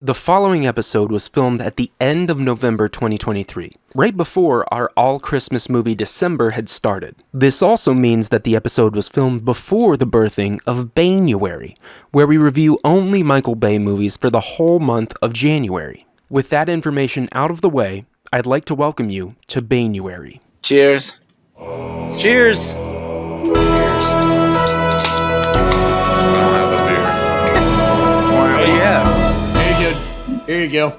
The following episode was filmed at the end of November 2023, right before our all-Christmas movie December had started. This also means that the episode was filmed before the birthing of Banuary, where we review only Michael Bay movies for the whole month of January. With that information out of the way, I'd like to welcome you to Banuary. Cheers. Cheers! Here you go.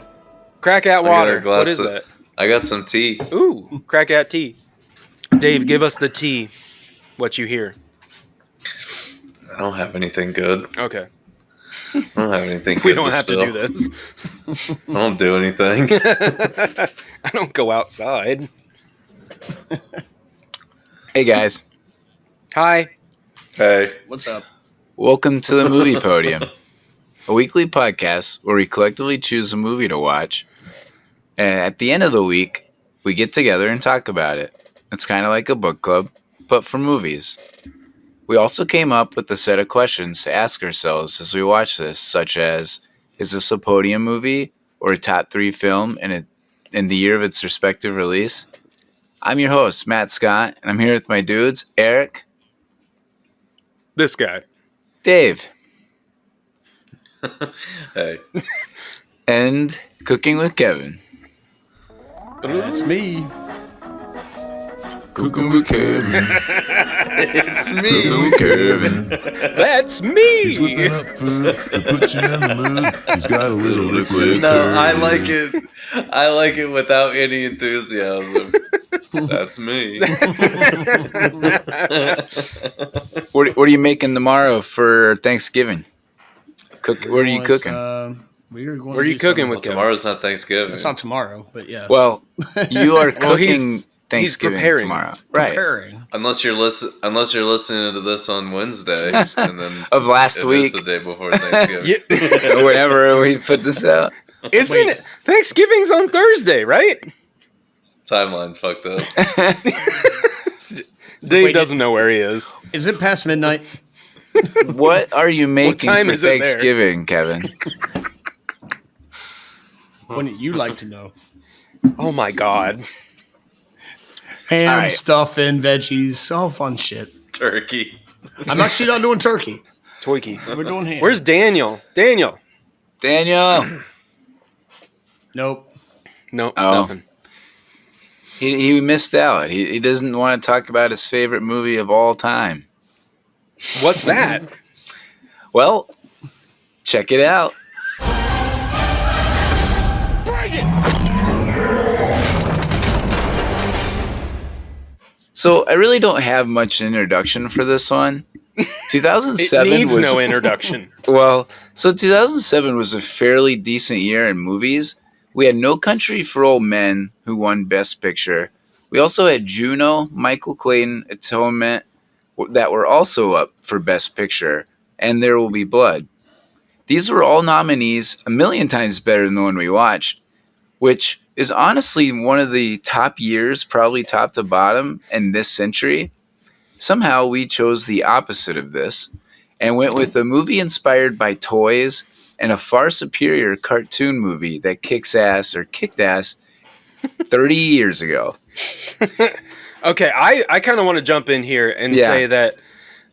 Crack at water. What is that? I got some tea. Ooh, crack at tea. Dave, give us the tea. What you hear? I don't have anything good. Okay. I don't have anything good. We don't have to do this. I don't do anything. I don't go outside. Hey, guys. Hi. Hey. What's up? Welcome to the Movie Podium, a weekly podcast where we collectively choose a movie to watch, and at the end of the week, we get together and talk about it. It's kind of like a book club, but for movies. We also came up with a set of questions to ask ourselves as we watch this, such as, is this a Podium movie or a top 3 film in the year of its respective release? I'm your host, Matt Scott, and I'm here with my dudes, Eric. This guy. Dave. Hey. And Cooking with Kevin. That's me. Cooking with Kevin. It's me. Cooking with Kevin. That's me! He's whipping up food to put you in the mood. He's got a little liquid. No, I like it. I like it without any enthusiasm. That's me. What are you making tomorrow for Thanksgiving? What are you cooking? What are you cooking with, Kevin? Tomorrow's not Thanksgiving. It's not tomorrow, but yeah. Well, you are Well, cooking Thanksgiving preparing. tomorrow, right? Preparing. Unless you're listening to this on Wednesday, and then Of last it week, is the day before Thanksgiving. or whenever we put this out. Isn't it? Thanksgiving's on Thursday, right? Timeline fucked up. Dave doesn't know where he is. Is it past midnight? What are you making time for is it there? Thanksgiving, Kevin? Wouldn't you like to know? Oh my god. Ham, All right. stuffing, veggies, all fun shit. Turkey. I'm actually not doing turkey. Toiki. We're doing ham. Where's Daniel? Daniel. Nope. No, Oh. nothing. He missed out. He doesn't want to talk about his favorite movie of all time. What's that? Well, check it out. So I really don't have much introduction for this one. 2007 It needs was no introduction. well. So 2007 was a fairly decent year in movies. We had No Country for Old Men, who won Best Picture. We also had Juno, Michael Clayton, Atonement, that were also up for Best Picture, and There Will Be Blood. These were all nominees, a million times better than the one we watched, which is honestly one of the top years, probably top to bottom, in this century. Somehow we chose the opposite of this and went with a movie inspired by toys and a far superior cartoon movie that kicked ass 30 years ago. Okay, I kind of want to jump in here and say that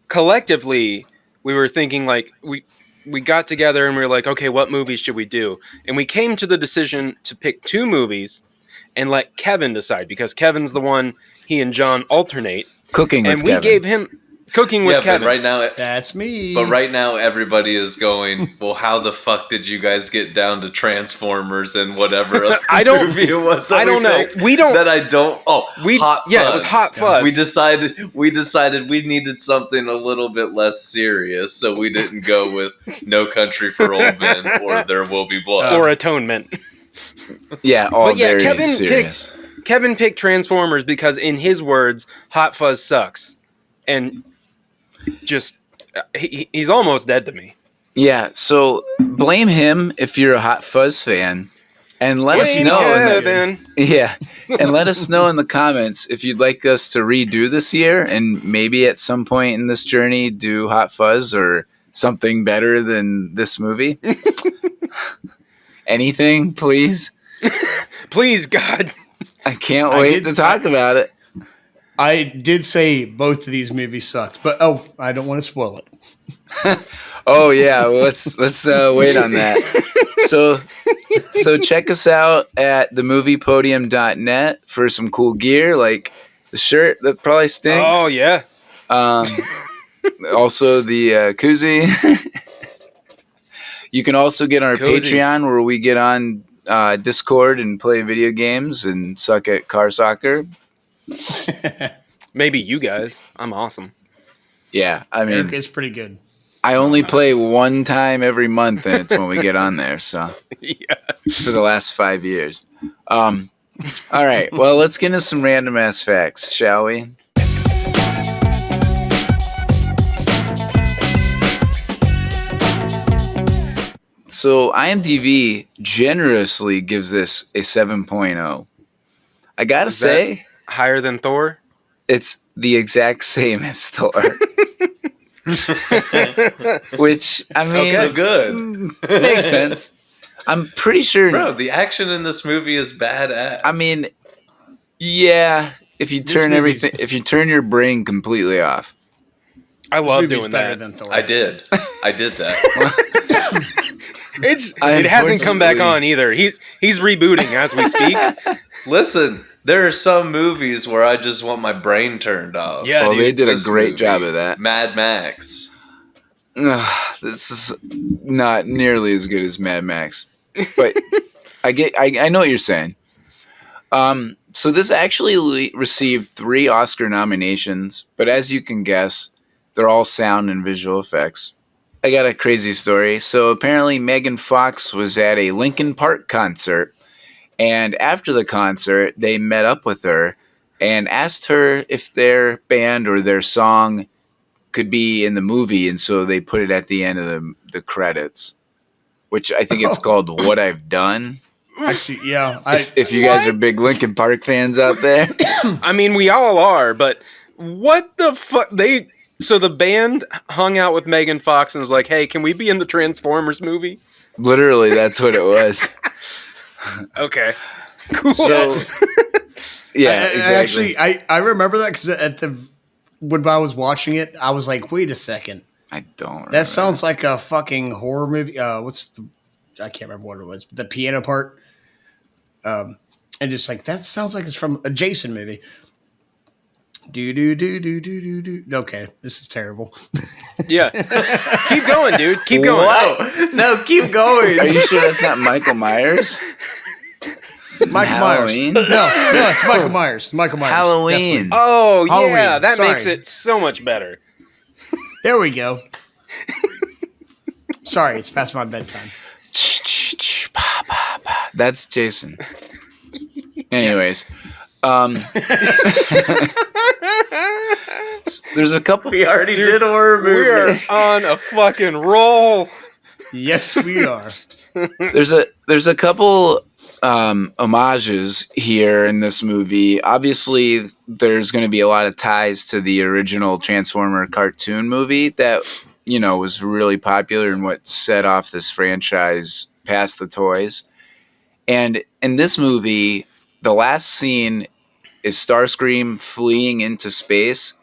collectively we were thinking like we got together and we were like, okay, what movies should we do? And we came to the decision to pick 2 movies and let Kevin decide because Kevin's the one he and John alternate. Cooking with And we Kevin. gave him Cooking with Kevin. But right now, That's me. But right now, everybody is going, well, how the fuck did you guys get down to Transformers and whatever other I don't- movie it was that I don't we know. picked? We don't- That I don't... Oh, Hot Fuzz. Yeah, it was Hot Fuzz. We decided we needed something a little bit less serious, so we didn't go with No Country for Old Men or There Will Be Blood. Or Atonement. Yeah, all But yeah, very Kevin serious. Kevin picked Transformers because in his words, Hot Fuzz sucks. And just he's almost dead to me. Yeah, so blame him if you're a Hot Fuzz fan, and let us know. Kevin. Yeah, and let us know in the comments if you'd like us to redo this year, and maybe at some point in this journey do Hot Fuzz or something better than this movie. Anything, please? Please, God. I can't I wait did- to talk about it. I did say both of these movies sucked, but I don't want to spoil it. Oh yeah, well, let's wait on that. So check us out at themoviepodium.net for some cool gear like the shirt that probably stinks. Oh, yeah. Also the koozie. You can also get on our Cozies. Patreon where we get on Discord and play video games and suck at car soccer. Maybe you guys. I'm awesome. Yeah, I mean, Eric is pretty good. I only play one time every month, and it's when we get on there. So Yeah. for the last 5 years. All right, well, let's get into some random ass facts, shall we? So IMDb generously gives this a 7.0. I gotta Is say, Higher than Thor? it's the exact same as Thor. Which, I mean, So good. makes sense. I'm pretty sure. Bro, the action in this movie is badass. I mean, yeah, if you This turn movie's- everything, if you turn your brain completely off. I This love movie's doing better that. than Thor. I did that. It hasn't come back on either. He's rebooting as we speak. Listen, there are some movies where I just want my brain turned off. Yeah, Well, dude. they did a This great movie, job of that. Mad Max. This is not nearly as good as Mad Max, but I know what you're saying. So this actually received 3 Oscar nominations, but as you can guess, they're all sound and visual effects. I got a crazy story. So apparently Megan Fox was at a Linkin Park concert, and after the concert, they met up with her and asked her if their band or their song could be in the movie, and so they put it at the end of the credits, which I think it's called What I've Done. Actually, yeah. If you guys are big Linkin Park fans out there. I mean, we all are, but what the fuck? So the band hung out with Megan Fox and was like, hey, can we be in the Transformers movie? Literally, that's what it was. Okay. Cool. So, yeah, exactly. Actually, I remember that because when I was watching it, I was like, wait a second. I don't remember. That sounds like a fucking horror movie. I can't remember what it was, but the piano part. And just like, that sounds like it's from a Jason movie. Do. Okay, this is terrible. Yeah. Keep going, dude. Keep going. Whoa. No, keep going. Are you sure that's not Michael Myers? Michael Halloween? Myers. No, it's Michael Myers. Michael Myers. Halloween. definitely. Oh, yeah. Halloween, That sorry. makes it so much better. There we go. Sorry, it's past my bedtime. That's Jason. Anyways, there's a couple. We already did horror We are movies. on a fucking roll. Yes, we are. There's a couple homages here in this movie. Obviously, there's going to be a lot of ties to the original Transformer cartoon movie that was really popular and what set off this franchise past the toys. And in this movie, the last scene is Starscream fleeing into space.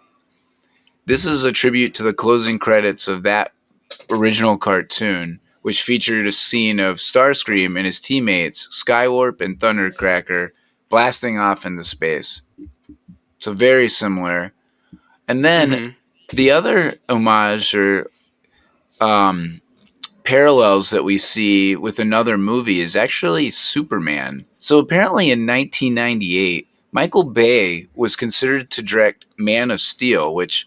This is a tribute to the closing credits of that original cartoon, which featured a scene of Starscream and his teammates, Skywarp and Thundercracker, blasting off into space. So very similar. And then the other homage or parallels that we see with another movie is actually Superman. So apparently in 1998, Michael Bay was considered to direct Man of Steel, which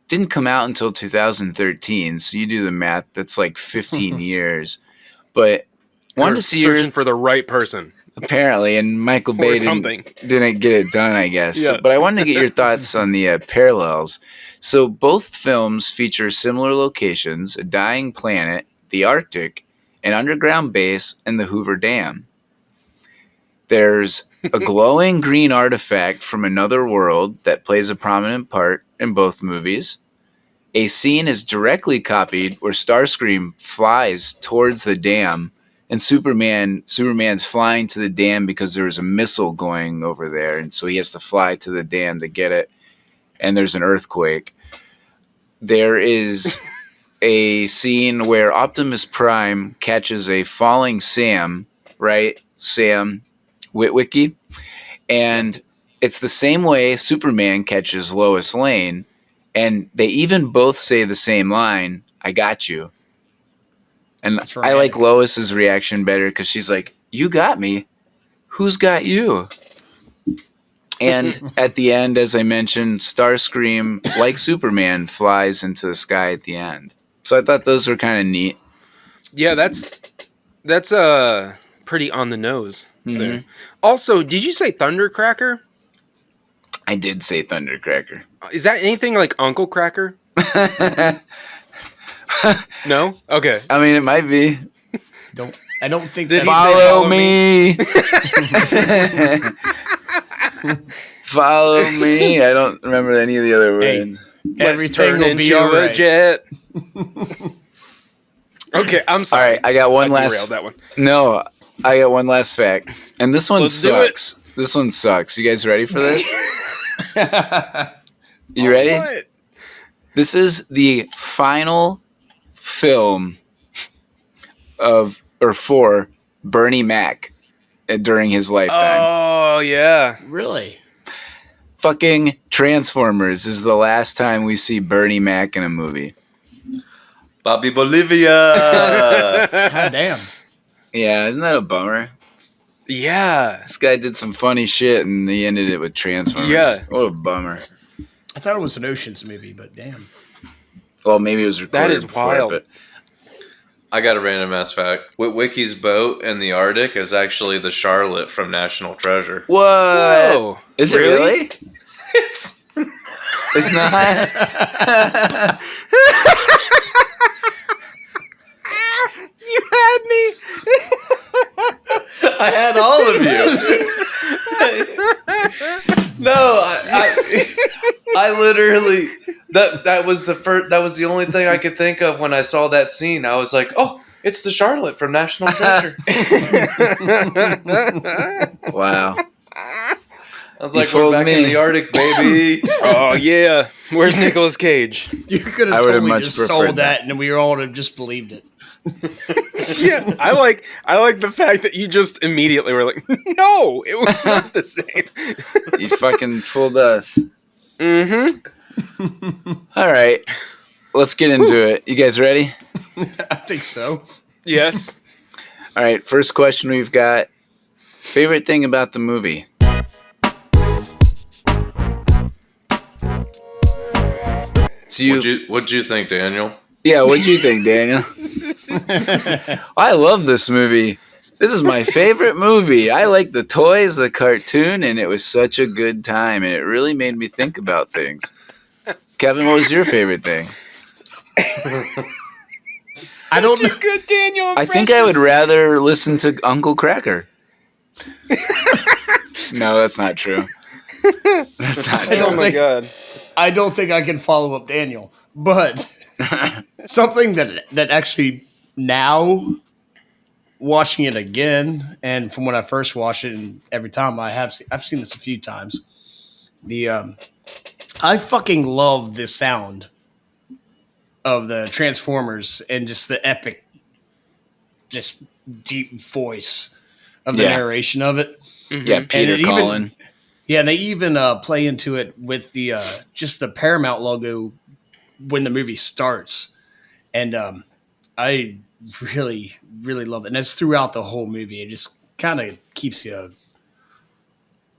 didn't come out until 2013. So you do the math, that's like 15 years. But wanted to see searching for the right person. apparently, and Michael Bay didn't get it done, I guess. Yeah. But I wanted to get your thoughts on the parallels. So both films feature similar locations: a dying planet, the Arctic, an underground base, and the Hoover Dam. There's a glowing green artifact from another world that plays a prominent part in both movies. A scene is directly copied where Starscream flies towards the dam, And Superman's flying to the dam because there was a missile going over there, and so he has to fly to the dam to get it. And there's an earthquake. There is a scene where Optimus Prime catches a falling Sam, right? Sam Witwicky. And it's the same way Superman catches Lois Lane. And they even both say the same line, "I got you." And That's I like romantic. Lois's reaction better because she's like, "You got me. Who's got you?" And at the end, as I mentioned, Starscream, like Superman, flies into the sky at the end. So I thought those were kind of neat. Yeah, that's pretty on the nose there. Mhm. Also, did you say Thundercracker? I did say Thundercracker. Is that anything like Uncle Cracker? No? Okay. I mean, it might be. I don't think Did that's he say Follow me. Follow me. I don't remember any of the other Hey, words. everything will be into all a right. jet. Okay, I'm All sorry. right, I got one derailed last. that one. No, I got one last fact, and this one Let's do it. sucks. This one sucks. You guys ready for this? You ready? What? This is the final film for Bernie Mac during his lifetime. Oh yeah. Really? Fucking Transformers is the last time we see Bernie Mac in a movie. Bobby Bolivia. God damn. Yeah, isn't that a bummer? Yeah. This guy did some funny shit and he ended it with Transformers. Yeah. What a bummer. I thought it was an Ocean's movie, but damn. Well, maybe it was recorded That is before, wild. but I got a random ass fact. Witwicky's boat in the Arctic is actually the Charlotte from National Treasure. what? Whoa. Is it really? It's It's not. You had me. I had all of you. No, I literally that was the first. That was the only thing I could think of when I saw that scene. I was like, "Oh, it's the Charlotte from National Treasure." Wow. I was You like, "We're fooled back me. in the Arctic, baby." Oh yeah. Where's Nicolas Cage? You could I have would've totally much just preferred sold that, and we all would have just believed it. Yeah. I like the fact that you just immediately were like, no, it was not the same. You fucking fooled us. Mm-hmm. All right. Let's get into it. You guys ready? I think so. Yes. All right. First question we've got. Favorite thing about the movie? So What'd you think, Daniel? yeah, what'd you think, Daniel? I love this movie. This is my favorite movie. I like the toys, the cartoon, and it was such a good time, and it really made me think about things. Kevin, what was your favorite thing? I don't know. Good Daniel. I think I would rather listen to Uncle Cracker. No, that's not true. That's not I true. don't Oh my think- god. I don't think I can follow up Daniel, but something that actually now watching it again, and from when I first watched it, and every time I've seen this a few times. I fucking love the sound of the Transformers and just the epic, just deep voice of the Yeah. narration of it. Yeah, Peter And it Cullen. Yeah, and they even play into it with the just the Paramount logo when the movie starts, and I really, really love it. And it's throughout the whole movie. It just kind of keeps you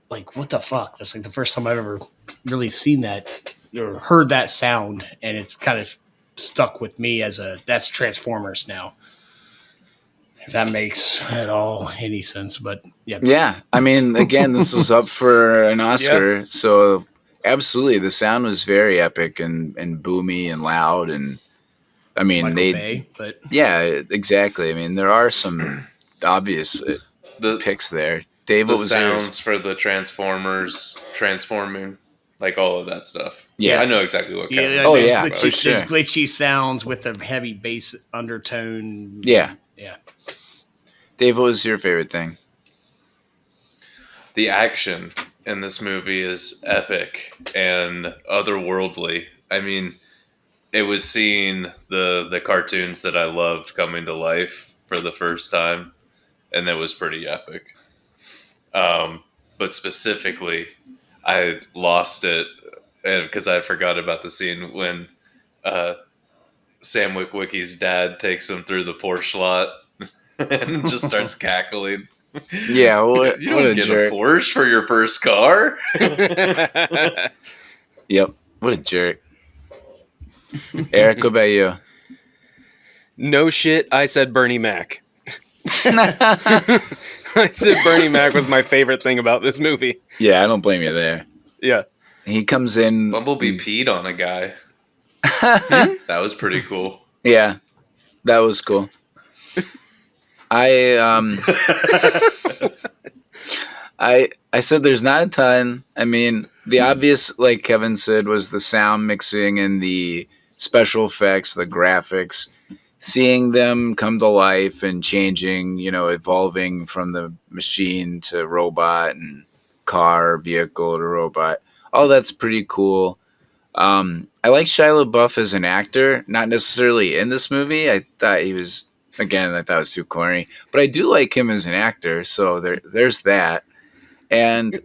like, what the fuck? That's like the first time I've ever really seen that or heard that sound, and it's kind of stuck with me as that's Transformers now. If that makes at all any sense, but yeah. Yeah, I mean, again, this was up for an Oscar, so absolutely, the sound was very epic and boomy and loud, and I mean, Michael Bay, but yeah, exactly. I mean, there are some obvious The picks there. Dave, the what was yours? sounds for the Transformers transforming, like all of that stuff. Yeah. I know exactly what. Kevin yeah, Oh, there's yeah, glitchy, for sure. there's glitchy sounds with the heavy bass undertone. Yeah. Yeah. Dave, what was your favorite thing? The action in this movie is epic and otherworldly. I mean, it was seeing the cartoons that I loved coming to life for the first time, and that was pretty epic. But specifically, I lost it because I forgot about the scene when uh, Sam Witwicky's dad takes him through the Porsche lot and just starts cackling. Yeah, what, You what don't a get jerk. a Porsche for your first car? Yep, what a jerk. Eric, what about you? No shit, I said Bernie Mac. I said Bernie Mac was my favorite thing about this movie. Yeah, I don't blame you there. Yeah. He comes in. Bumblebee peed on a guy. That was pretty cool. Yeah, that was cool. I said there's not a ton. I mean, the obvious, like Kevin said, was the sound mixing and the special effects, the graphics. Seeing them come to life and changing, evolving from the machine to robot and car, vehicle to robot. All that's pretty cool. I like Shia LaBeouf as an actor, not necessarily in this movie. I thought it was too corny, but I do like him as an actor. So there's that. And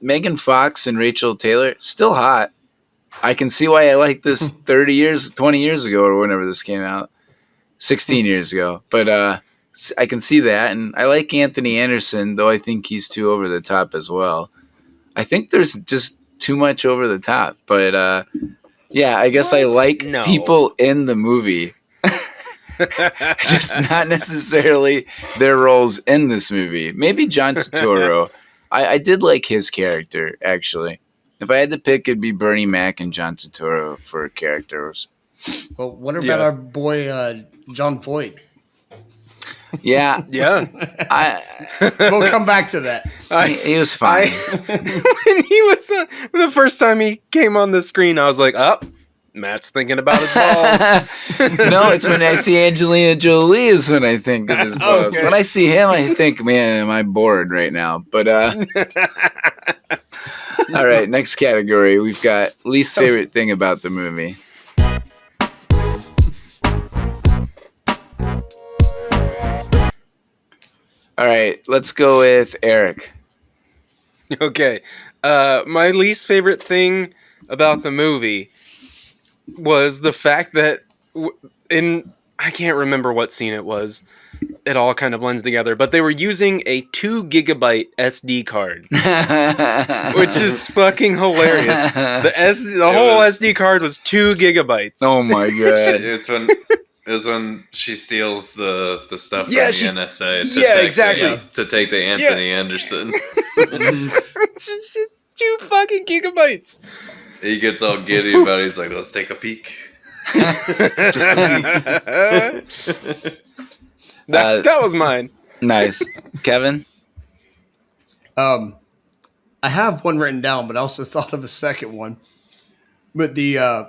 Megan Fox and Rachel Taylor, still hot. I can see why I liked this 20 years ago or whenever this came out. 16 years ago. But I can see that. And I like Anthony Anderson, though I think he's too over the top as well. I think there's just too much over the top. But yeah, I guess I like people in the movie. Just not necessarily their roles in this movie. Maybe John Turturro. I did like his character, actually. If I had to pick, it'd be Bernie Mac and John Turturro for characters. Well, what about our boy John Voight? Yeah. Yeah. We'll come back to that. He was fine. When he was the first time he came on the screen, I was like, Matt's thinking about his balls. No, it's when I see Angelina Jolie is when I think of his balls. Okay. When I see him, I think, man, am I bored right now? But all right, next category. We've got least favorite thing about the movie. All right, let's go with Eric. Okay. My least favorite thing about the movie was the fact that I can't remember what scene it was. It all kind of blends together, but they were using a 2 gigabyte SD card, which is fucking hilarious. The whole SD card was 2 gigabytes. Oh my god! It's when she steals the stuff from the NSA to take the Anthony Anderson. It's just 2 fucking gigabytes. He gets all giddy about it. He's like, let's take a peek. Just a peek. That was mine. Nice. Kevin? I have one written down, but I also thought of a second one. But the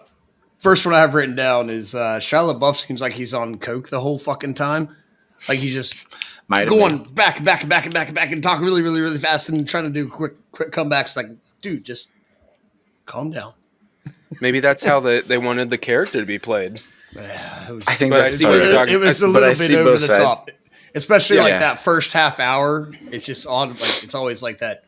first one I have written down is Shia LaBeouf seems like he's on coke the whole fucking time. Like he's just going back and talking really, really, really fast and trying to do quick comebacks. Like, dude, just calm down. Maybe that's how they wanted the character to be played. I think But I see what you're talking. It was a little bit over the top, especially Yeah. like that first half hour. It's just odd. Like it's always like that.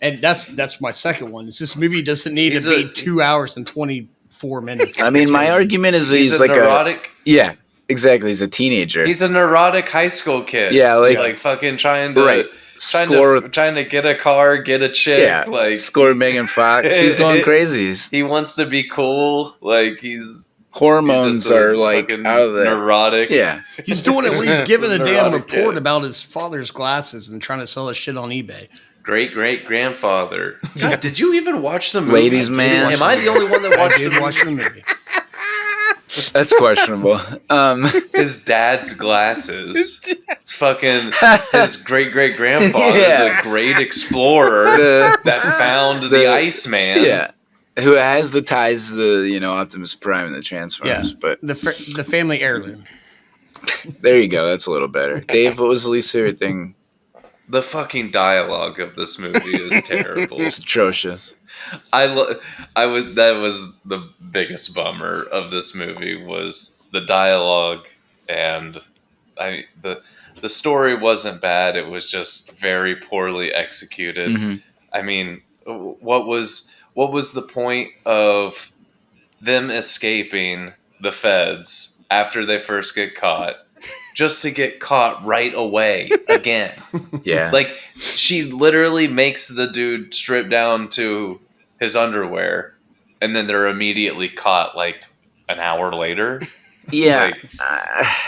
And that's my second one. Is this movie doesn't need to be 2 hours and 24 minutes. I mean, my argument is he's like neurotic. Yeah, exactly. He's a teenager. He's a neurotic high school kid. Yeah, like fucking trying to get a car, get a chick. Yeah, like score Megan Fox. He's going crazy. He wants to be cool. Like he's hormones are like out of the neurotic. Yeah, he's doing it when he's giving a damn Neurotic report kid. about his father's glasses and trying to sell his shit on eBay. Great-great-grandfather. God, did you even watch the movie? Ladies' man. Am I the only one that watched I did watch the movie. that's questionable. His dad's glasses. It's fucking his great-great-grandfather, Yeah. the great explorer that found the Iceman. Yeah, who has the ties to the Optimus Prime and the Transformers. Yeah. But The family heirloom. There you go. That's a little better. Dave, what was the least favorite thing? The fucking dialogue of this movie is terrible. It's atrocious. I would that was the biggest bummer of this movie was the dialogue, and the story wasn't bad. It was just very poorly executed. Mhm. I mean, what was the point of them escaping the feds after they first get caught, just to get caught right away again? Yeah. Like, she literally makes the dude strip down to his underwear, and then they're immediately caught like an hour later. Yeah.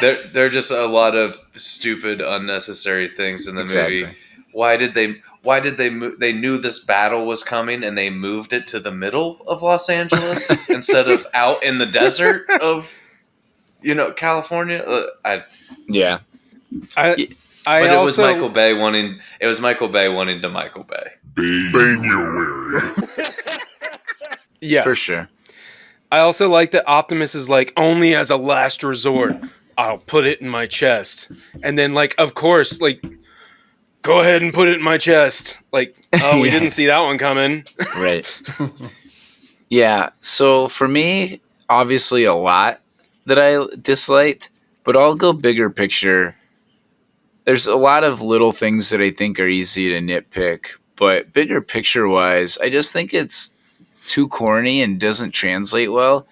Like, there are just a lot of stupid, unnecessary things in the movie. Why did they move? They knew this battle was coming, and they moved it to the middle of Los Angeles instead of out in the desert of, California. Yeah. But it was Michael Bay wanting. It was Michael Bay wanting to Michael Bay. Bang your way. Yeah. For sure. I also like that Optimus is like, only as a last resort, I'll put it in my chest. And then, like, of course, like, go ahead and put it in my chest. Like, oh, we Yeah. didn't see that one coming. Right. Yeah. So for me, obviously a lot that I disliked, but I'll go bigger picture. There's a lot of little things that I think are easy to nitpick, but bigger picture wise, I just think it's too corny and doesn't translate well.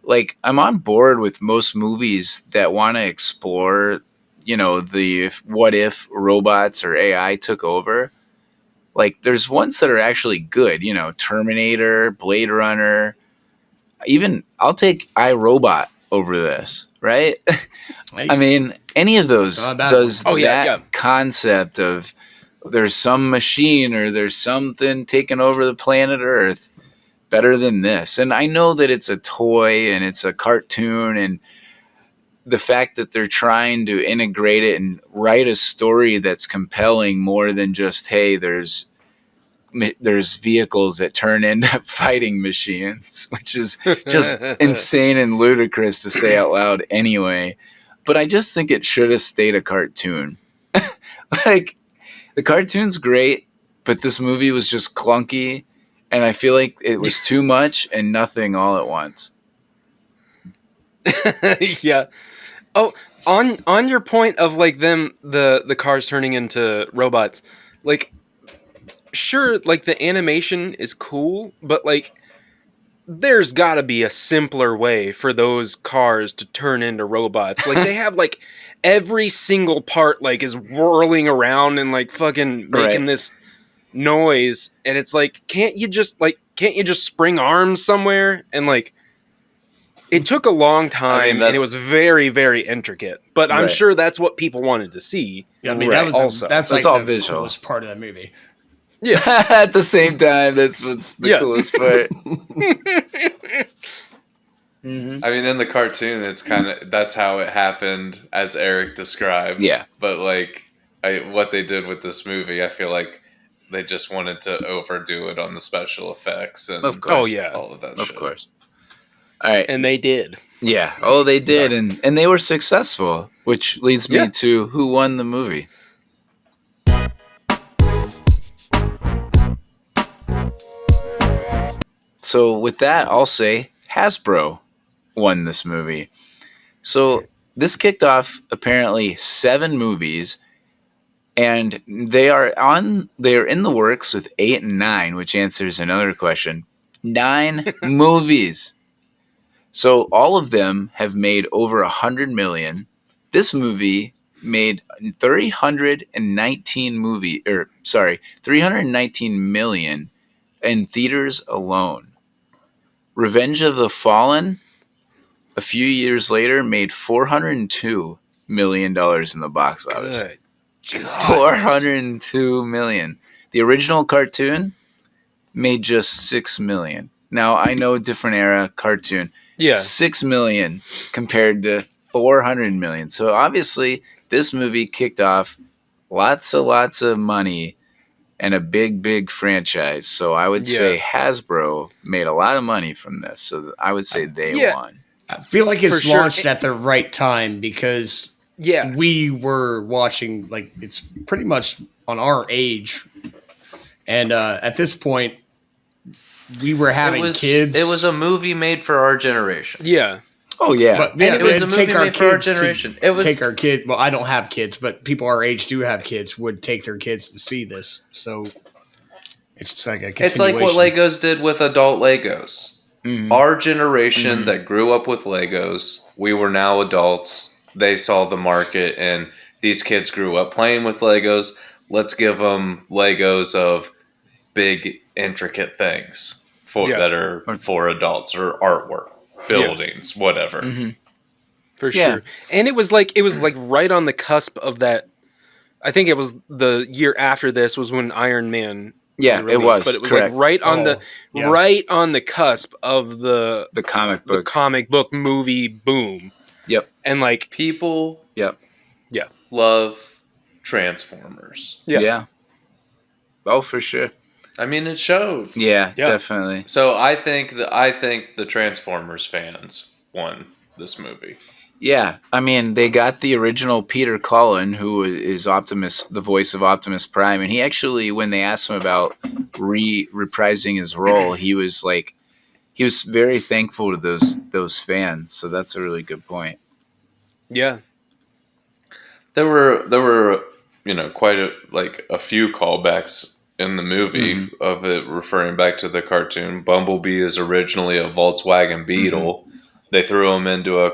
Like, I'm on board with most movies that want to explore, the what if robots or AI took over. Like, there's ones that are actually good, Terminator, Blade Runner. Even I'll take iRobot over this, right? I mean, any of those does that concept of there's some machine or there's something taking over the planet Earth better than this. And I know that it's a toy and it's a cartoon, and the fact that they're trying to integrate it and write a story that's compelling more than just, hey, there's vehicles that turn into fighting machines, which is just insane and ludicrous to say out loud anyway. But I just think it should have stayed a cartoon. Like, the cartoon's great, but this movie was just clunky, and I feel like it was too much and nothing all at once. Yeah. Oh, on your point of like the cars turning into robots, like, sure, like the animation is cool, but like there's got to be a simpler way for those cars to turn into robots. Like, they have like every single part like is whirling around and like fucking making this noise, and it's like, can't you just spring arms somewhere? And like, it took a long time, and it was very, very intricate, but I'm sure that's what people wanted to see. Yeah, I mean, that's like all the visual. coolest part of the movie. Yeah. At the same time, that's what's the coolest part. Mm-hmm. I mean, in the cartoon, it's that's how it happened, as Eric described. Yeah. But like, what they did with this movie, I feel like they just wanted to overdo it on the special effects and of course, all of that. Of course. All right, and they did. Yeah. Oh, they did, and they were successful, which leads me to who won the movie. So with that, I'll say Hasbro won this movie. So this kicked off apparently 7 movies, and they are in the works with 8 and 9, which answers another question. 9 movies. So all of them have made over 100 million. This movie made 319 million in theaters alone. Revenge of the Fallen, a few years later, made $402 million in the box office. Good. $402 million. The original cartoon made just $6 million. Now, I know different era cartoon. Yeah. $6 million compared to $400 million. So obviously, this movie kicked off lots of money and a big franchise. So I would say Hasbro made a lot of money from this. So I would say they won. I feel like it's For sure. launched at the right time because Yeah. we were watching, like, it's pretty much on our age. And at this point, we were having kids. It was a movie made for our generation. Yeah. Oh yeah. But yeah, It was a movie take our made for our kids to generation. It was take our kids. Well, I don't have kids, but people our age do have kids. Would take their kids to see this. So it's just like a continuation. It's like what Legos did with adult Legos. Mhm. Our generation that grew up with Legos, we were now adults. They saw the market, and these kids grew up playing with Legos. Let's give them Legos of big, intricate things that are for adults, or artwork, buildings, whatever. For Yeah. sure. And it was like right on the cusp of that. I think it was the year after this was when Iron Man Yeah, released, it was, but it was correct. like right on yeah. right on the cusp of the comic book. movie boom. Yep. And like People Yep. love Transformers. Yeah. Oh, for sure. I mean, it showed. Yeah, Yeah. definitely. So I think the Transformers fans won this movie. Yeah, I mean, they got the original Peter Cullen, who is Optimus, the voice of Optimus Prime, and he actually, when they asked him about reprising his role, he was very thankful to those fans. So that's a really good point. yeah. There were quite a few callbacks in the movie of it referring back to the cartoon. Bumblebee is originally a Volkswagen Beetle. They threw him into a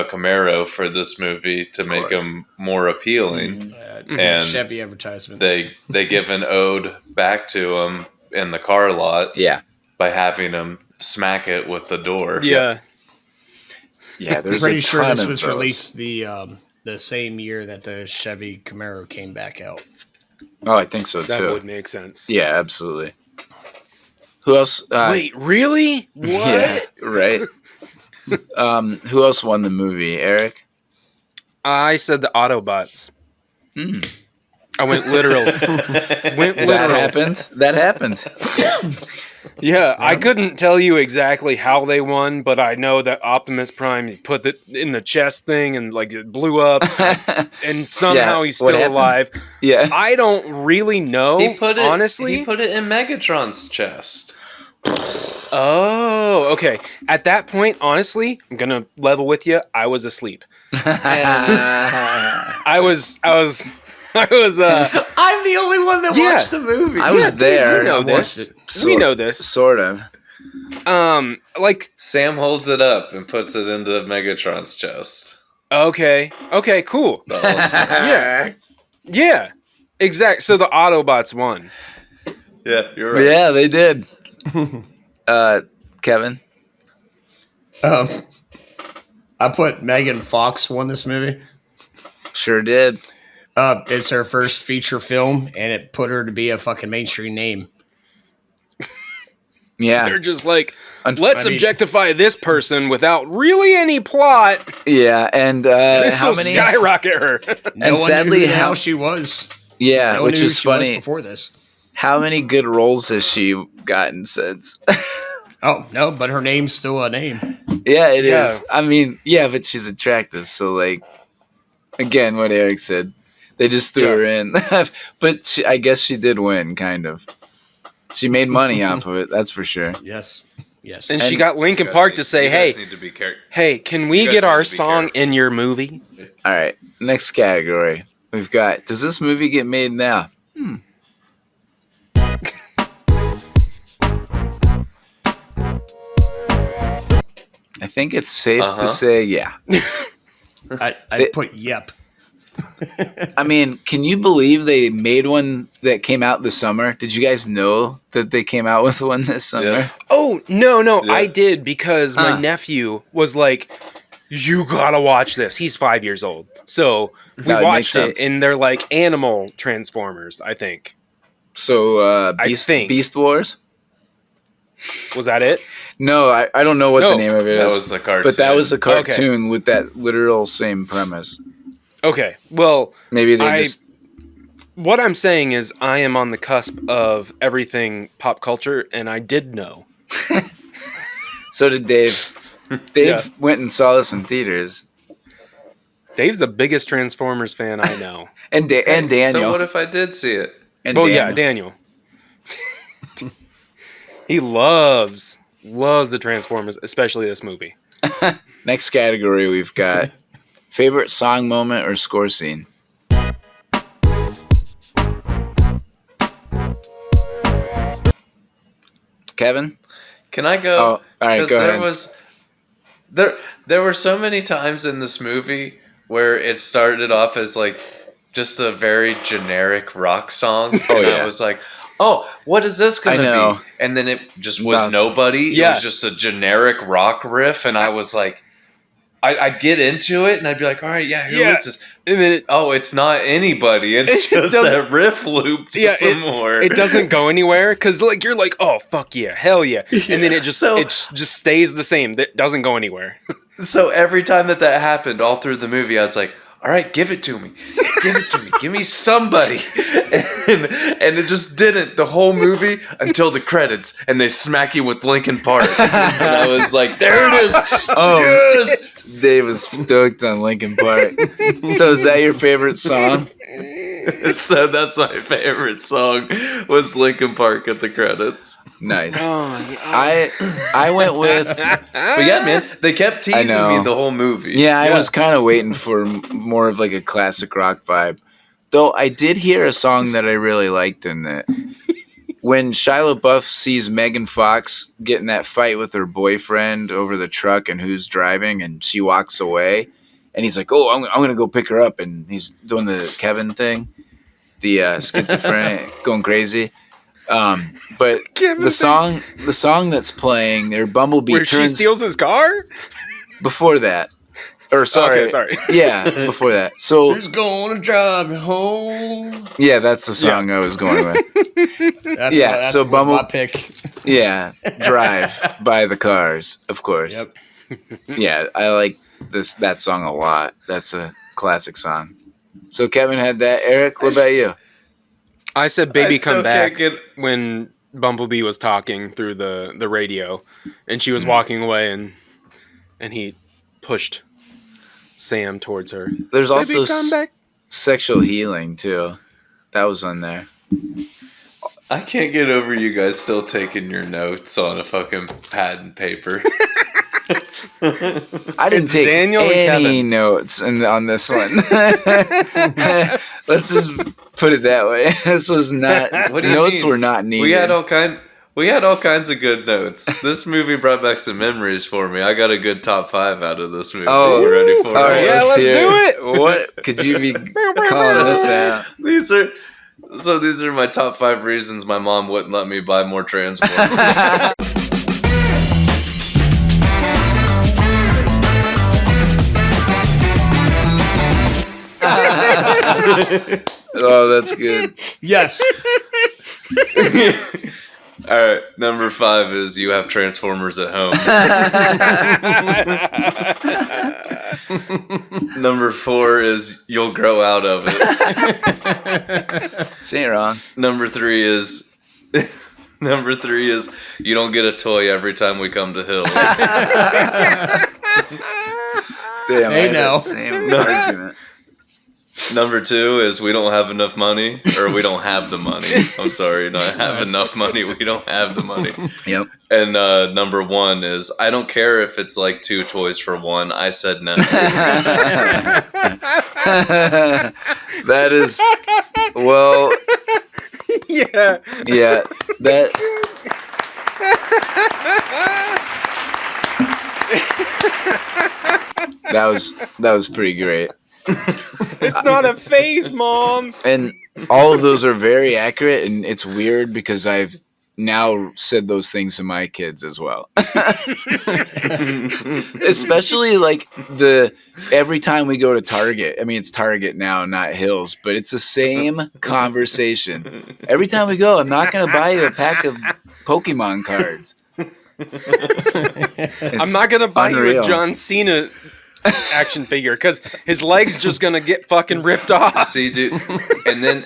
Camaro for this movie to make him more appealing. And Chevy advertisement. They give an ode back to him in the car lot Yeah, by having him smack it with the door. Yeah. yeah. I'm There's pretty a sure ton this of was those. released the same year that the Chevy Camaro came back out. Oh, I think so That too. would make sense. Yeah, absolutely. Who else? Wait, really? What? Yeah, right. Who else won the movie? Eric? I said the Autobots. I went literal. That happened. Yeah, I couldn't tell you exactly how they won, but I know that Optimus Prime put it in the chest thing and like it blew up, and somehow he's what still happened? alive. Yeah. I don't really know. He put it in Megatron's chest. Oh, okay. At that point, honestly, I'm gonna level with you. I was asleep. And I was. I'm the only one that Yeah. watched the movie. I was there. We know I watched this. it. We know this. Sort of. Like, Sam holds it up and puts it into Megatron's chest. okay, cool. The ultimate. Yeah, exact. So the Autobots won. Yeah, you're right. Yeah, they did. Kevin? I put Megan Fox won this movie. Sure did. It's her first feature film, and it put her to be a fucking mainstream name. Yeah. They're just like, I let's mean- objectify this person without really any plot. Yeah, and This how will many? skyrocket her. No one sadly, knew who the how- hell she was. Yeah, No one which knew who is she was funny. before this. How many good roles has she gotten since? Oh no, but her name's still a name. Yeah, it is. Yeah. I mean, yeah, but she's attractive. So, like, again, what Eric said, they just threw her in. But I guess she did win, kind of. She made money off of it, that's for sure. Yes. And she got Linkin Park to say, You hey, guys need to be careful. hey, can we You guys get need our to be song careful. in your movie? All right, next category. We've got, does this movie get made now? I think it's safe to say, yeah. I put yep. I mean, can you believe they made one that came out this summer? Did you guys know that they came out with one this summer? Yeah. Oh, no, Yeah. I did because my nephew was like, you gotta watch this. He's 5 years old. So we That would make watched it, sense. and they're like animal Transformers, I think. So, I think. Beast Wars? Was that it? No, I don't know what No, the name of it That is. was the cartoon. But that was a cartoon with that literal same premise. Okay, well, Maybe they just... what I'm saying is I am on the cusp of everything pop culture, and I did know. So did Dave. Dave went and saw this in theaters. Dave's the biggest Transformers fan I know. And Daniel. So what if I did see it? And Yeah, Daniel. He loves the Transformers, especially this movie. Next category, we've got favorite song moment or score scene. Kevin? Can I go? Oh, all right, go ahead. There were so many times in this movie where it started off as like just a very generic rock song. Oh, and yeah. I was like, oh, what is this going I know. to be? And then it just was Nothing. nobody. Yeah. It was just a generic rock riff. And I was like, I'd get into it and I'd be like, all right, yeah, who is this? And then It's not anybody. It's just that riff loop some more. It doesn't go anywhere because like you're like, oh fuck yeah, hell yeah, and then it just stays the same. It doesn't go anywhere. So every time that happened all through the movie, I was like, all right, give it to me. Give it to me. Give me somebody. And it just didn't the whole movie until the credits. And they smack you with Linkin Park. And I was like, there it is. Oh, Yes! Dave was stoked on Linkin Park. So is that your favorite song? So that's my favorite song was Linkin Park at the credits. Nice. I went with... But yeah, man, they kept teasing me the whole movie. Yeah, I was kind of waiting for more of like a classic rock vibe. Though I did hear a song that I really liked in that. When Shia LaBeouf sees Megan Fox get in that fight with her boyfriend over the truck and who's driving, and she walks away, and he's like, oh, I'm going to go pick her up, and he's doing the Kevin thing, the schizophrenic, going crazy. But the song that's playing, their Bumblebee Where she steals his car? Before that. Or sorry. Okay, sorry. Yeah, before that. So Who's gonna drive me home? yeah, that's the song I was going with. That's so my pick. Yeah, Drive by the Cars, of course. Yep. Yeah, I like that song a lot. That's a classic song. So Kevin had that. Eric, what about you? I said "Baby I still Come Back" can't when Bumblebee was talking through the radio, and she was walking away, and he pushed Sam towards her. There's also Baby, come back. Sexual Healing too. That was on there. I can't get over you guys still taking your notes on a fucking pad and paper. I didn't It's take Daniel and any Kevin. notes on this one. Let's just put it that way. This was not. What do you Notes mean? were not needed. We had all kinds of good notes. This movie brought back some memories for me. I got a good top 5 out of this movie. Oh, you ready for all right, it? Yeah, let's hear do it. What could you be calling this out? These are my top 5 reasons my mom wouldn't let me buy more Transformers. Oh, that's good. Yes. All right, number 5 is you have Transformers at home. Number 4 is you'll grow out of it. She ain't wrong. Number 3 is you don't get a toy every time we come to Hills. Damn, Hey, I had now. that same argument. Number 2 is we don't have enough money, or we don't have the money. I'm sorry, not have enough money. We don't have the money. Yep. And number 1 is I don't care if it's like 2 toys for 1. I said no. That is, well, Yeah. yeah, that. That was pretty great. It's not a phase, Mom. And all of those are very accurate, and it's weird because I've now said those things to my kids as well. Especially like every time we go to Target. I mean, it's Target now, not Hills, but it's the same conversation. Every time we go, I'm not going to buy you a pack of Pokemon cards. I'm not gonna buy you unreal. a John Cena action figure because his leg's just gonna get fucking ripped off. See, dude, and then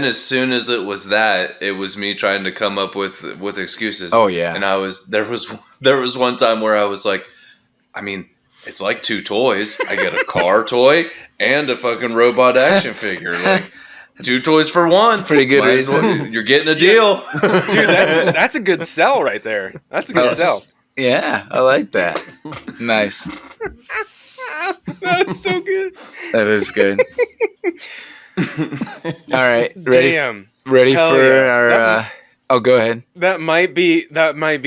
as soon as it was that, it was me trying to come up with excuses. Oh, yeah. And there was one time where I was like, I mean, it's like 2 toys. I get a car toy and a fucking robot action figure. Like 2 toys for one. It's pretty good reason. You're getting a deal. Dude, that's a good sell right there. That's a good sell. Yeah, I like that. Nice. That's so good. That is good. All right, ready? Damn. Ready Hell for yeah. our? Go ahead. That might be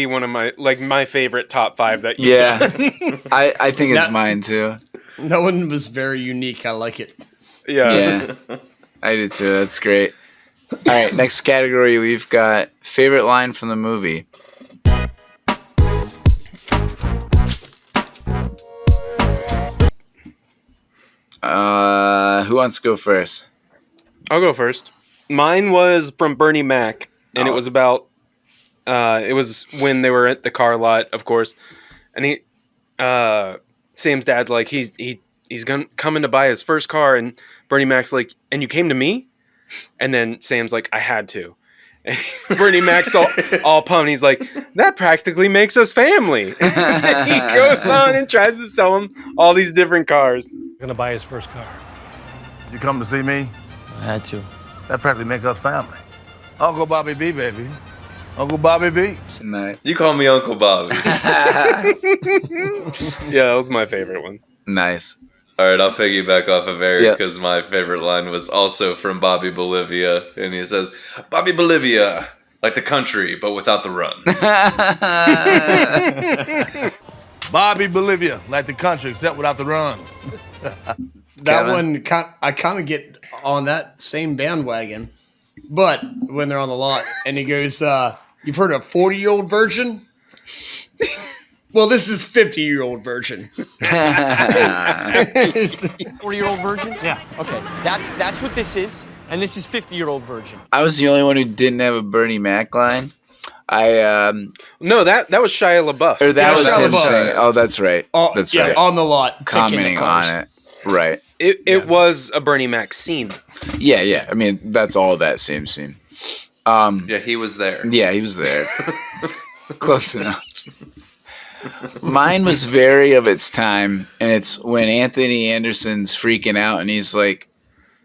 one of my favorite top 5 that you've Yeah, done. I think it's mine too. That one was very unique. I like it. Yeah. I do too. That's great. All right, next category we've got favorite line from the movie. Who wants to go first? I'll go first. Mine was from Bernie Mac, and it was about. It was when they were at the car lot, of course, and Sam's dad's like he's coming to buy his first car, and Bernie Mac's like, and you came to me, and then Sam's like, I had to. And Bernie Mac's all pumped. He's like, that practically makes us family. And he goes on and tries to sell him all these different cars. Gonna buy his first car. You come to see me? I had to. That practically make us family. Uncle Bobby B, baby. Uncle Bobby B. Nice. You call me Uncle Bobby. Yeah, that was my favorite one. Nice. All right, I'll piggyback off of Eric Yep. because my favorite line was also from Bobby Bolivia. And he says, Bobby Bolivia, like the country, but without the runs. Bobby Bolivia, like the country, except without the runs. That Kevin? one, I kind of get on that same bandwagon. But when they're on the lot and he goes, you've heard of 40-year-old virgin? Well, this is 50-year-old virgin. 40-year-old virgin? Yeah. Okay, that's what this is, and this is 50-year-old virgin. I was the only one who didn't have a Bernie Mac line. No, that was Shia LaBeouf. Or that was Shia him LaBeouf. saying, oh, that's right. That's right. On the lot. Commenting on it. Right. It was a Bernie Mac scene. Yeah. I mean, that's all that same scene. Yeah, he was there. Yeah, he was there. Close enough. Mine was very of its time, and it's when Anthony Anderson's freaking out, and he's like,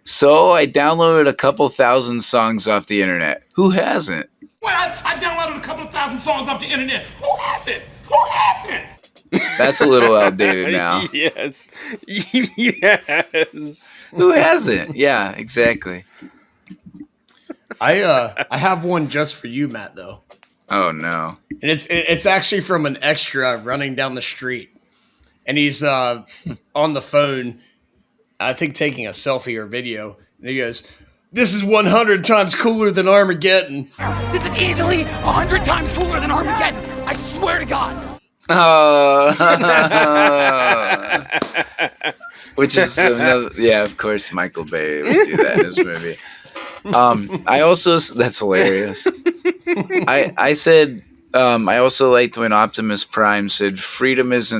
so I downloaded a couple thousand songs off the internet. Who hasn't? Well, I downloaded a couple of thousand songs off the internet. Who hasn't? Who hasn't? That's a little outdated now. Yes. Yes. Who hasn't? Yeah, exactly. I have one just for you, Matt, though. Oh, no. And it's actually from an extra running down the street. And he's on the phone, I think taking a selfie or video. And he goes, this is 100 times cooler than Armageddon. This is easily 100 times cooler than Armageddon. I swear to God. Which is another, yeah, of course, Michael Bay would do that in his movie. I also, that's hilarious. I said, I also liked when Optimus Prime said, freedom is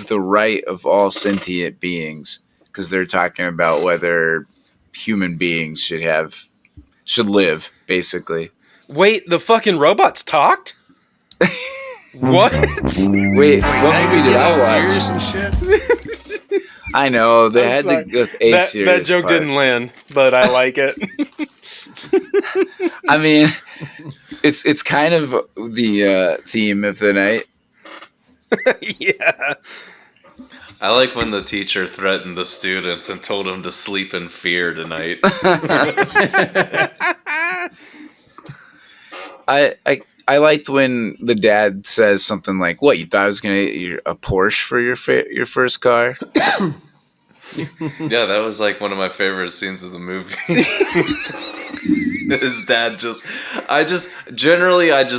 the right of all sentient beings, because they're talking about whether human beings should live, basically. Wait, the fucking robots talked? What? Wait, what movie did I watch? Serious and shit. I know they had sorry. the A series. That joke part. didn't land, but I like it. I mean, it's kind of the theme of the night. Yeah. I like when the teacher threatened the students and told them to sleep in fear tonight. I liked when the dad says something like, "What, you thought I was gonna get a Porsche for your first car?" Yeah, that was like one of my favorite scenes of the movie. His dad I just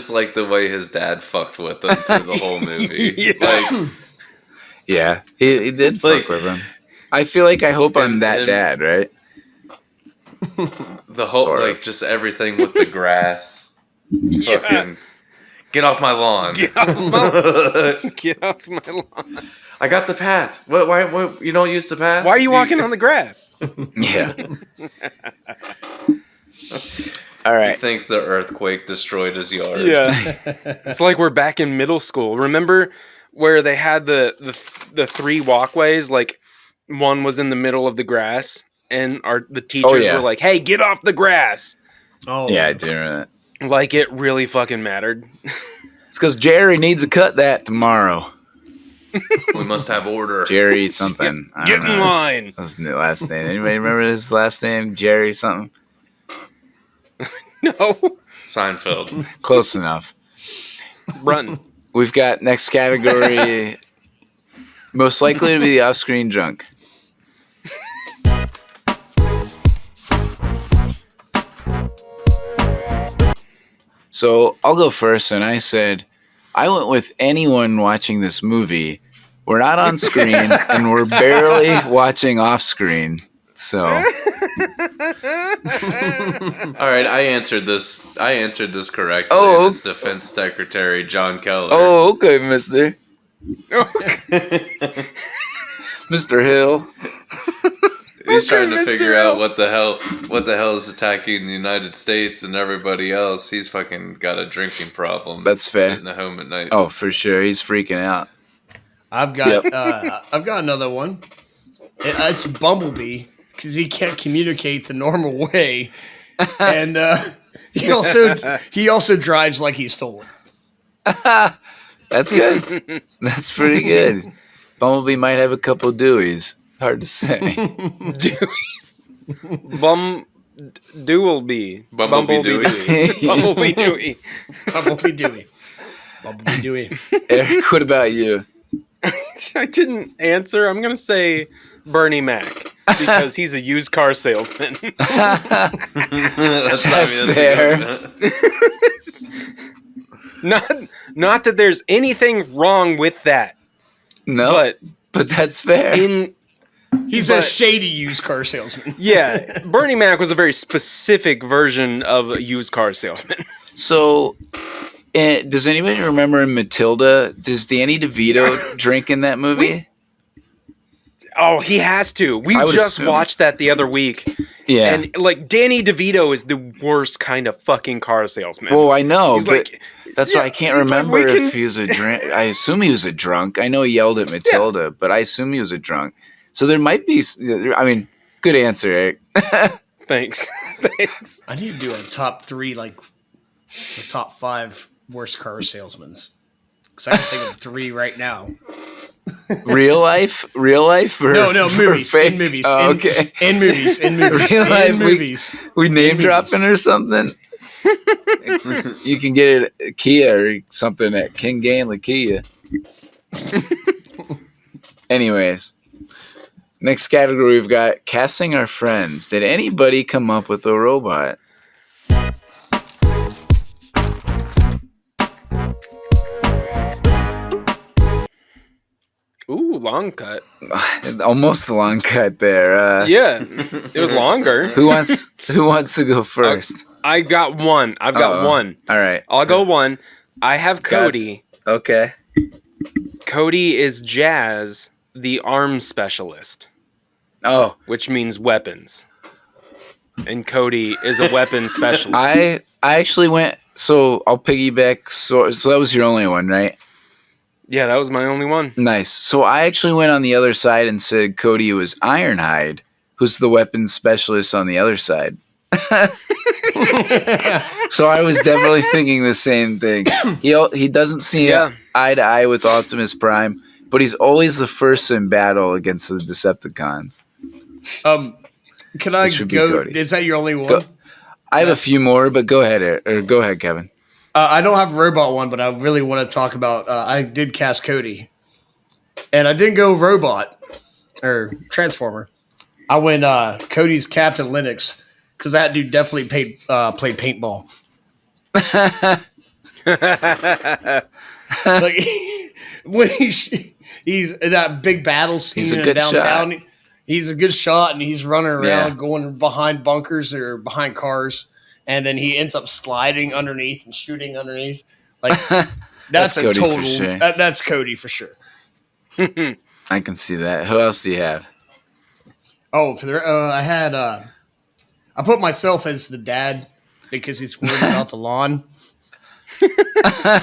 like the way his dad fucked with him through the whole movie. Yeah. Like, Yeah, he did fuck with him. I feel like I hope I'm that dad, right? the whole, Sort of. like, just everything with the grass. Yeah. Fucking, get off my lawn. Get off my lawn. I got the path. Why you don't use the path? Why are you walking on the grass? Yeah. All right. He thinks the earthquake destroyed his yard. Yeah. It's like we're back in middle school. Remember where they had the the 3 walkways, like one was in the middle of the grass, and the teachers were like, "Hey, get off the grass!" Oh Yeah, I do remember that. Like it really fucking mattered. It's because Jerry needs to cut that tomorrow. We must have order. Jerry something. I Get don't in know. line. That's the last name. Anybody remember his last name? Jerry something? No, Seinfeld. Close enough. run. We've got next category. Most likely to be the off-screen drunk. So I'll go first, and I said, I went with anyone watching this movie. We're not on screen, and we're barely watching off screen. So, All right, I answered this correctly. Oh. It's Defense Secretary John Keller. oh, okay, Mister, Mr. Hill. He's trying to Mr. figure Hill. out what the hell is attacking the United States and everybody else. He's fucking got a drinking problem. That's fair. Sitting at home at night. Oh, for sure, he's freaking out. I've got another one. It's Bumblebee because he can't communicate the normal way, and he also drives like he's stolen. That's good. That's pretty good. Bumblebee might have a couple Deweys. Hard to say. Deweys. Bumblebee Dewey. Bumblebee Dewey. Bumblebee Dewey. Bumblebee Dewey. Eric, what about you? I didn't answer. I'm gonna say Bernie Mac because he's a used car salesman. That's fair. Not that there's anything wrong with that, No, but that's fair. He's a shady used car salesman. Yeah, Bernie Mac was a very specific version of a used car salesman. So, does anybody remember in Matilda? Does Danny DeVito drink in that movie? Oh, he has to. We I would just assume. watched that the other week. Yeah. And like Danny DeVito is the worst kind of fucking car salesman. Well, I know, He's but like, that's why I can't he's like, remember we can- if he was a drink. I assume he was a drunk. I know he yelled at Matilda, but I assume he was a drunk. So there might be. I mean, good answer, Eric. Thanks. Thanks. I need to do a top 3, like the top 5 worst car salesmen. Because I can think of 3 right now. Real life, or No, or movies. fake? In movies. Oh, in, okay. in movies. In movies. Real life, in movies. We name movies. dropping or something. You can get it at Kia or something at King Ganley Kia. Anyways, next category we've got casting our friends. Did anybody come up with a robot? Ooh, long cut. Almost a long cut there. Yeah, it was longer. Who wants to go first? I got one. I've got Uh-oh. one. All right. I'll go one. I have Cody. Okay. Cody is Jazz, the arms specialist, Oh, which means weapons. And Cody is a weapons specialist. I actually went. So I'll piggyback. So that was your only one, right? Yeah, that was my only one. Nice. So I actually went on the other side and said Cody was Ironhide, who's the weapons specialist on the other side. So I was definitely thinking the same thing. He doesn't see eye to eye with Optimus Prime, but he's always the first in battle against the Decepticons. Can I Which would be go? Cody. Is that your only one? I have a few more, but go ahead, go ahead, Kevin. I don't have a robot one, but I really want to talk about. I did cast Cody, and I didn't go robot or Transformer. I went Cody's Captain Linux because that dude definitely played paintball. Like when he's in that big battle scene He's a in good downtown. shot. He's a good shot, and he's running around Yeah. going behind bunkers or behind cars, and then he ends up sliding underneath and shooting underneath. Like that's a Cody for total. sure. That's Cody for sure. I can see that. Who else do you have? Oh, for the I had I put myself as the dad because he's worried about the lawn.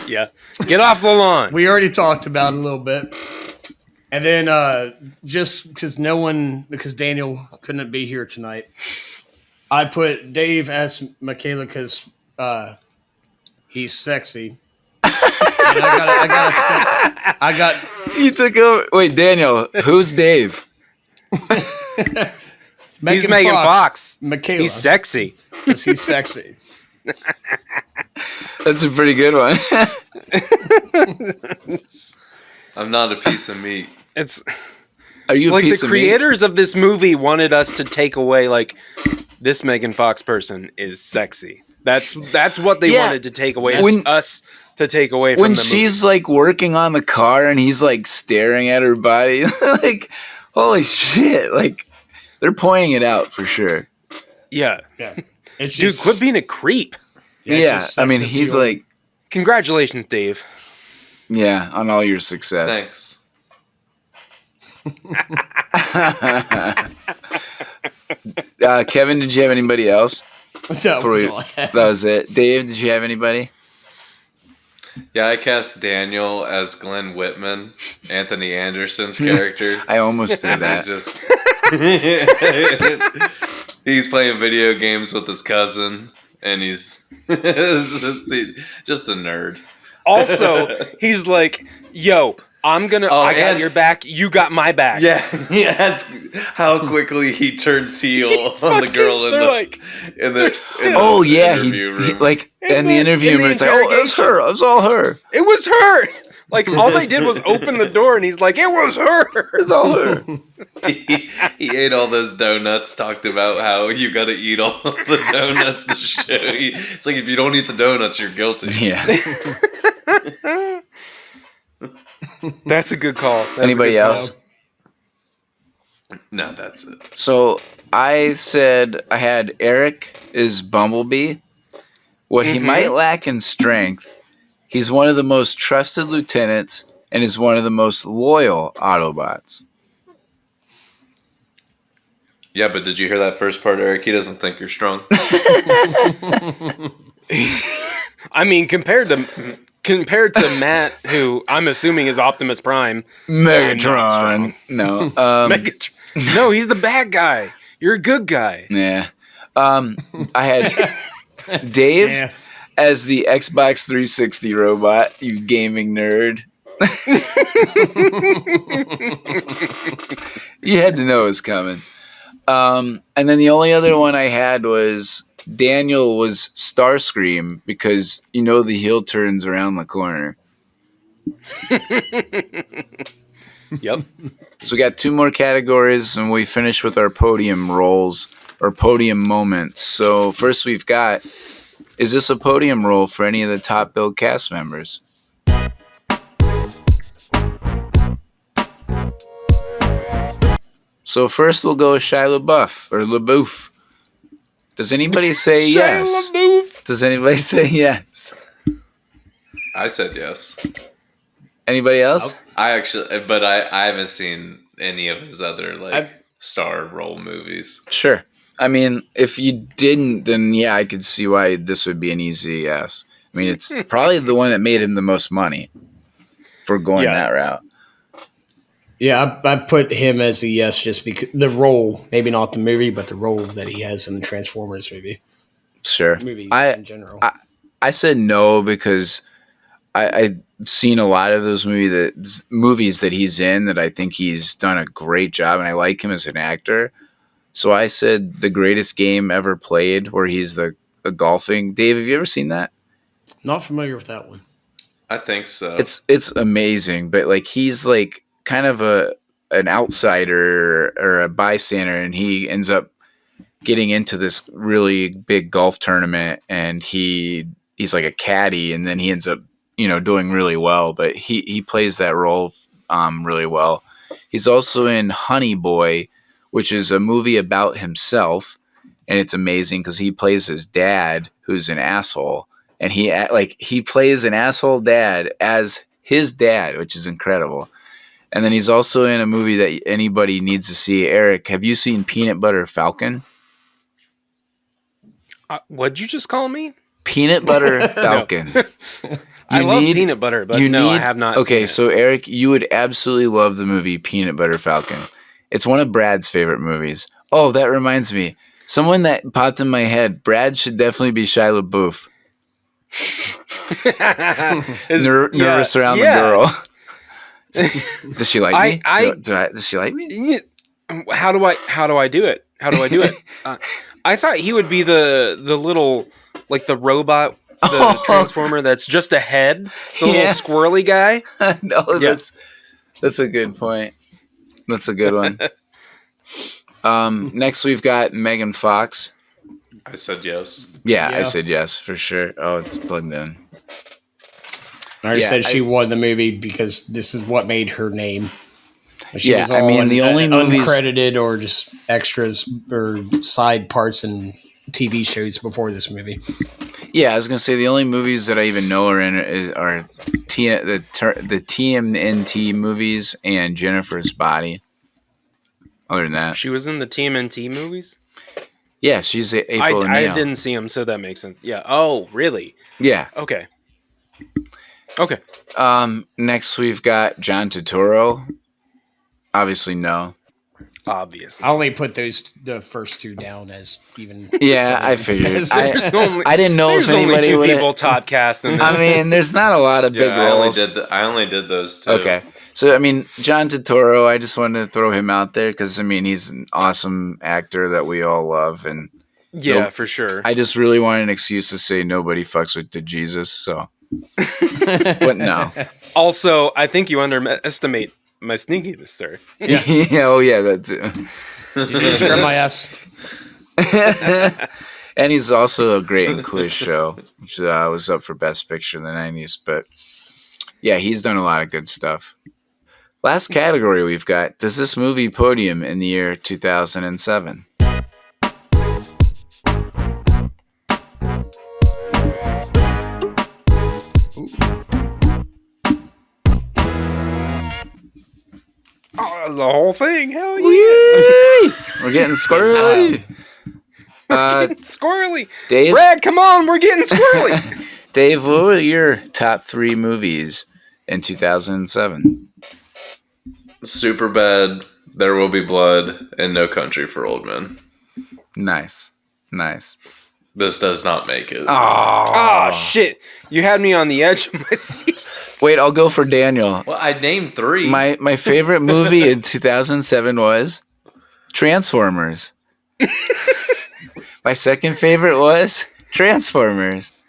Yeah. Get off the lawn. We already talked about it a little bit. And then just because Daniel couldn't be here tonight, I put Dave as Michaela because he's sexy. And I got You took over. Wait, Daniel, who's Dave? He's Megan Fox. Michaela. He's sexy. Because he's sexy. That's a pretty good one. I'm not a piece of meat. Are you a like piece the of meat? creators of this movie wanted us to take away like this Megan Fox person is sexy. That's what they wanted to take away. When- Us to take away from When the she's like working on the car and he's like staring at her body, like, holy shit! Like, they're pointing it out for sure. movie. Yeah. It's Dude, just, quit being a creep. Yeah, I mean, sex he's appeal. like, Congratulations, Dave. yeah, on all your success. Thanks. Kevin, did you have anybody else? that For was you? all I had. That was it. Dave, did you have anybody? Yeah, I cast Daniel as Glenn Whitman, Anthony Anderson's character. I almost did that. He's just he's playing video games with his cousin, and he's just a nerd. Also, he's like, yo, I got and- your back, you got my back. Yeah, yes. How quickly he turns heel on the girl in they're the like, in the Oh yeah, interview he room. like in the the- interview in the room, it's like, oh, it was her. It was all her. it was her. Like, all they did was open the door, and he's like, it was her. It's all her. he ate all those donuts. Talked about how you got to eat all the donuts to show you. It's like if you don't eat the donuts, you're guilty. Yeah. That's a good call. That's a Anybody good call. else? No, that's it. So I said I had Eric is Bumblebee. What he might lack in strength, he's one of the most trusted lieutenants and is one of the most loyal Autobots. Yeah, but did you hear that first part, Eric? He doesn't think you're strong. I mean, compared to Matt, who I'm assuming is Optimus Prime. Megatron. No. Megatron. No, he's the bad guy. You're a good guy. Yeah. I had Dave Yeah. as the Xbox 360 robot, you gaming nerd. You had to know it was coming. And then the only other one I had was Daniel was Starscream because you know the heel turns around the corner. Yep. So we got two more categories and we finish with our podium roles or podium moments. So first we've got, is this a podium role for any of the top billed cast members? So first we'll go with Shia LaBeouf or LaBeouf. Does anybody say yes? LaBeouf. Does anybody say yes? I said yes. Anybody else? I haven't seen any of his other star role movies. Sure. I mean, if you didn't, then yeah, I could see why this would be an easy yes. I mean, it's probably the one that made him the most money for going that route. Yeah, I put him as a yes just because the role, maybe not the movie, but the role that he has in the Transformers movie. Sure. Movies in general. I said no because I've seen a lot of those movies that he's in that I think he's done a great job, and I like him as an actor. So I said the greatest game ever played, where he's the golfing. Dave, have you ever seen that? Not familiar with that one. I think so. It's amazing, but like he's like kind of an outsider or a bystander, and he ends up getting into this really big golf tournament, and he's like a caddy, and then he ends up doing really well. But he plays that role really well. He's also in Honey Boy, which is a movie about himself, and it's amazing because he plays his dad, who's an asshole, and he plays an asshole dad as his dad, which is incredible. And then he's also in a movie that anybody needs to see. Eric, have you seen Peanut Butter Falcon? What'd you just call me? Peanut Butter Falcon. I love peanut butter, but I have not seen Okay, it. so Eric, you would absolutely love the movie Peanut Butter Falcon. It's one of Brad's favorite movies. Oh, that reminds me. Someone that popped in my head. Brad should definitely be Shia LaBeouf. Nervous around the girl. Does she like me? Does she like me? How do I do it? I thought he would be the little, like the robot, the transformer that's just a head, the little squirrely guy. No, that's a good point. That's a good one. Next we've got Megan Fox. I said yes. Yeah, I said yes for sure. Oh, it's plugged in. I already said she won the movie because this is what made her name. She was I mean, the only movies uncredited or just extras or side parts in TV shows before this movie. Yeah, I was gonna say the only movies that I even know are in are the TMNT movies and Jennifer's Body. Other than that, She was in the TMNT movies? yeah, she's April I O'Neil. didn't see him, so that makes sense. Yeah. Oh, really? Yeah. Okay. Next we've got John Turturro. Obviously, no. Obviously. I only put the first two down as even. Yeah, I figured. Only- I didn't know if There's only anybody two would. people top cast in this. I mean, there's not a lot of big roles. I only did those two. Okay. So, I mean, John Turturro, I just wanted to throw him out there because, I mean, he's an awesome actor that we all love. And yeah, for sure. I just really wanted an excuse to say nobody fucks with the Jesus. So, but no. Also, I think you underestimate my sneakiness, sir. Yeah. Oh, yeah, that too. Scare my ass. And he's also a great in Quiz Show, which was up for Best Picture in the 90s. But, yeah, he's done a lot of good stuff. Last category we've got, does this movie Podium in the year 2007? Oh, the whole thing. Hell yeah. We're getting squirrely. Squirrely. Dave? Brad, come on. We're getting squirrely. Dave, what were your top 3 movies in 2007? Superbad, There Will Be Blood, and No Country for Old Men. Nice. This does not make it. Oh, shit. You had me on the edge of my seat. Wait, I'll go for Daniel. Well, I named 3. My favorite movie in 2007 was Transformers. My second favorite was Transformers.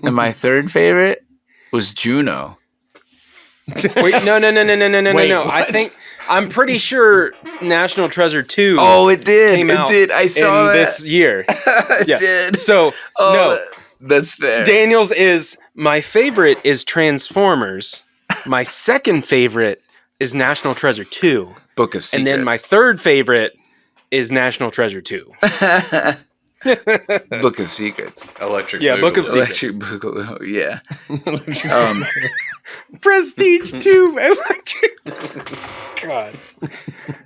And my third favorite was Juno. Wait, no. Wait, I'm pretty sure National Treasure 2 Oh, it did. came out I saw in that. this year. It did. So, no. That's fair. Daniel's is, my favorite is Transformers. My second favorite is National Treasure 2. Book of Secrets. And then my third favorite is National Treasure 2. Book of Secrets. Electric Yeah, Book of Boogaloo. Secrets. Electric Boogaloo, yeah. Prestige 2 Electric. God.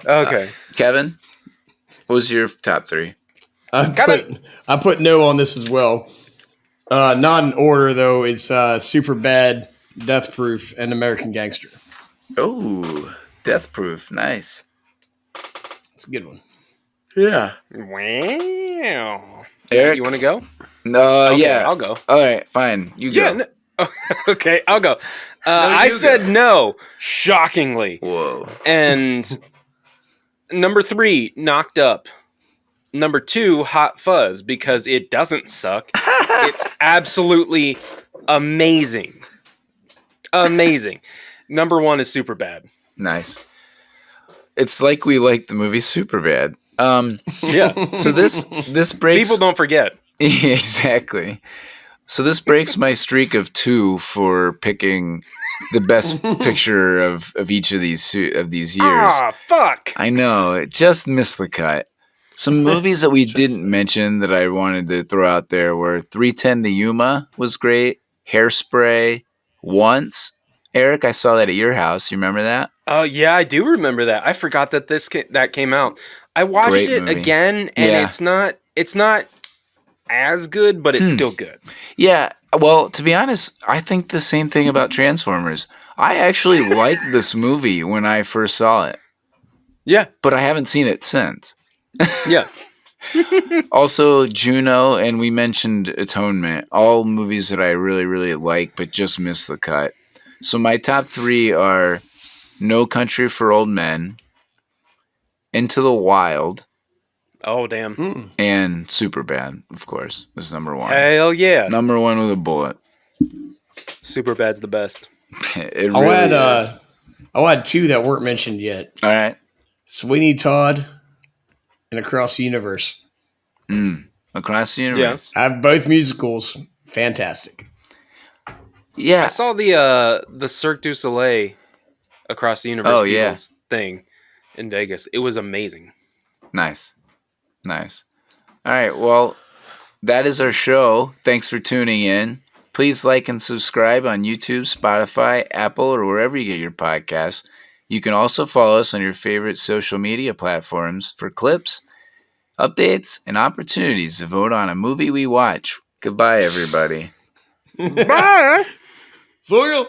Okay. Kevin, what was your top 3? I put no on this as well. Not in order though. It's Superbad, Death Proof, and American Gangster. Oh, Death Proof. Nice. It's a good one. Yeah. Wow. Eric? You want to go? No, Okay, yeah. I'll go. All right, fine. You go. Yeah. Okay, I'll go. I said no, shockingly. Whoa. And number 3, Knocked Up. Number 2, Hot Fuzz, because it doesn't suck. It's absolutely amazing. Amazing. Number 1 is Superbad. Nice. It's like we like the movie Superbad. Yeah. So this breaks... People don't forget. Exactly. So this breaks my streak of 2 for picking the best picture of each of these years. Ah, fuck. I know, it just missed the cut. Some movies that we didn't mention that I wanted to throw out there were 3:10 to Yuma was great, Hairspray, Once. Eric, I saw that at your house. You remember that? Oh, yeah, I do remember that. I forgot that that came out. I watched Great it movie. again, and Yeah. it's not as good, but it's still good. Yeah, well, to be honest, I think the same thing about Transformers. I actually liked this movie when I first saw it, Yeah, but I haven't seen it since. yeah. Also, Juno, and we mentioned Atonement, all movies that I really, really like, but just missed the cut. So my top 3 are No Country for Old Men, Into the Wild, Oh, damn. and Superbad, of course, is number 1. Hell yeah. Number 1 with a bullet. Superbad's the best. It really is. I'll add 2 that weren't mentioned yet. All right. Sweeney Todd and Across the Universe. Across the Universe. I have both musicals. Fantastic. Yeah. I saw the Cirque du Soleil Across the Universe Beatles thing in Vegas. It was amazing. Nice. Nice. All right. Well, that is our show. Thanks for tuning in. Please like and subscribe on YouTube, Spotify, Apple, or wherever you get your podcasts. You can also follow us on your favorite social media platforms for clips, updates, and opportunities to vote on a movie we watch. Goodbye, everybody. Bye. See ya.